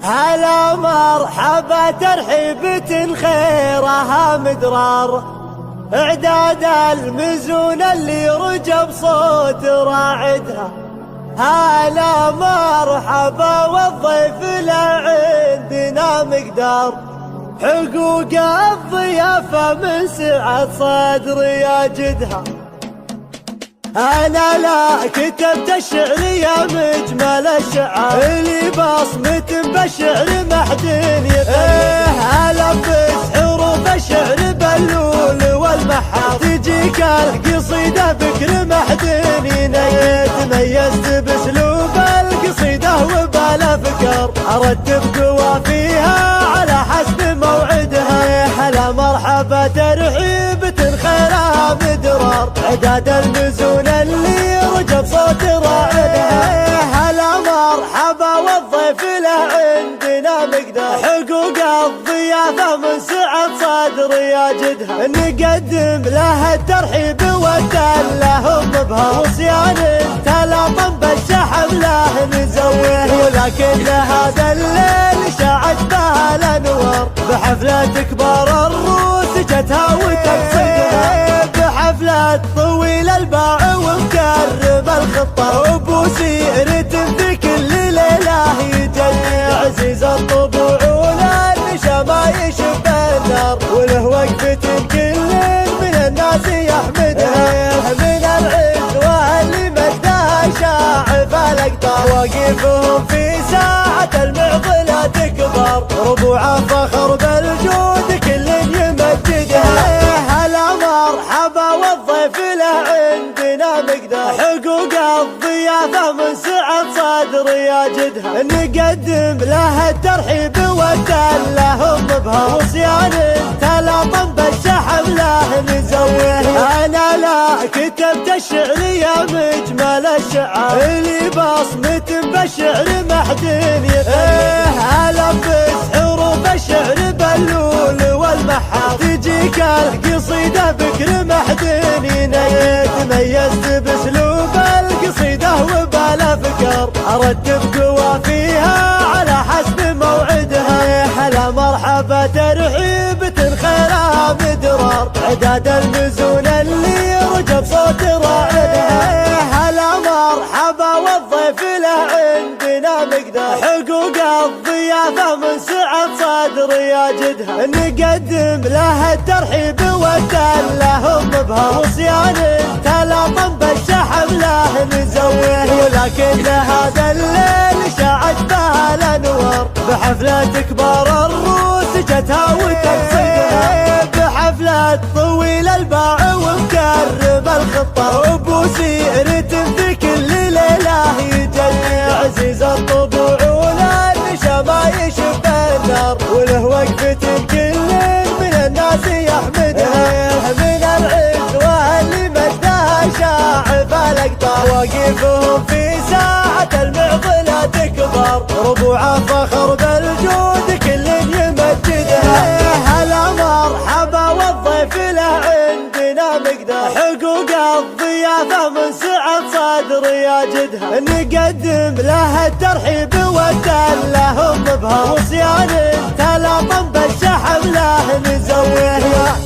هلا مرحبا ترحيبة خيرها مدرار، اعداد المزون اللي رجب صوت راعدها. هلا مرحبا والضيف لا عندنا مقدار، حقوق الضيافة من سعة صدر يجدها. أنا لا كتبت الشعر يا مجمل الشعر، اللي بصمة بالشعر محدين يفهم. ألبس حروف الشعر باللول والمحار، تجيك القصيدة بكر محدين ينيد. تميزت باسلوب القصيدة وبالافكار، ارتب قوافيها على حسب موعدها. هلا مرحبا ترحيبة خيرها مدرار، اعداد المزون اللي رجب صوت راعدها. هلا مرحبا والضيف له عندنا مقدار، حقوق الضيافة من سعة صدر يجدها. نقدم له الترحيب والتلهم بها، وصيان تلاطم بالشحم له نزويه. ولكن هذا الليل شاعت به الانوار، بحفلة كبار الروس جتها وتقصدها. بحفلة طويل الباع ومكرم الخطة، وبوسيرة في كل ليلة يجي. عزيز الطبوع والنشا ما يشب النار، وله وقفة كل من الناس يحمدها. من العز واللي مجدها شاعف الاقطار، واقفهم في ساعة المعضلة تكبر، ربوع فخر بالجود كل يمجدها. هلا مرحبا والضيف له عندنا مقدار، حقوق الضيافة من سعة صدر يجدها. نقدم له الترحيب والتلهم بها، وصيان تلاطم بالشحم له نزويه. انا لا كتبت الشعر يا مجمل الشعر، اللي بصمة بالشعر محدين يفهم. ألبس حروف الشعر باللول والمحار، تجيك القصيدة بكر محدين ينيد. تميزت باسلوب القصيدة وبالافكار، ارتب قوافيها على حسب موعدها. هلا مرحبا ترحيبة خيرها مدرار، اعداد المزون اللي رجب صوت راعدها. هلا مرحبا والضيف له عندنا مقدار، حقوق الضيافة من سعة صدر يجدها. نقدم له الترحيب والتلهم بها، وصيان تلاطم بالشحم له نزويه. ولكن هذا الليل شاعت به الانوار، بحفلة كبار الروس جتها وتقصدها. بحفلة طويل الباع ومكرم الخطة، وبوسيرة في كل ليلة يجي. عزيز الطبوع والنشا ما يشب النار، وله وقفة كل من الناس يحمدها. من العز واللي مجدها شاعف الاقطار، واقفهم في ساعة المعضلة تكبر، ربوع فخر بالجود كل يمجدها. هلا مرحبا والضيف له عندنا مقدار، حقوق الضيافة من سعة صدر يجدها. نقدم له الترحيب والتلهم بها، وصيان تلاطم بالشحم له نزويه.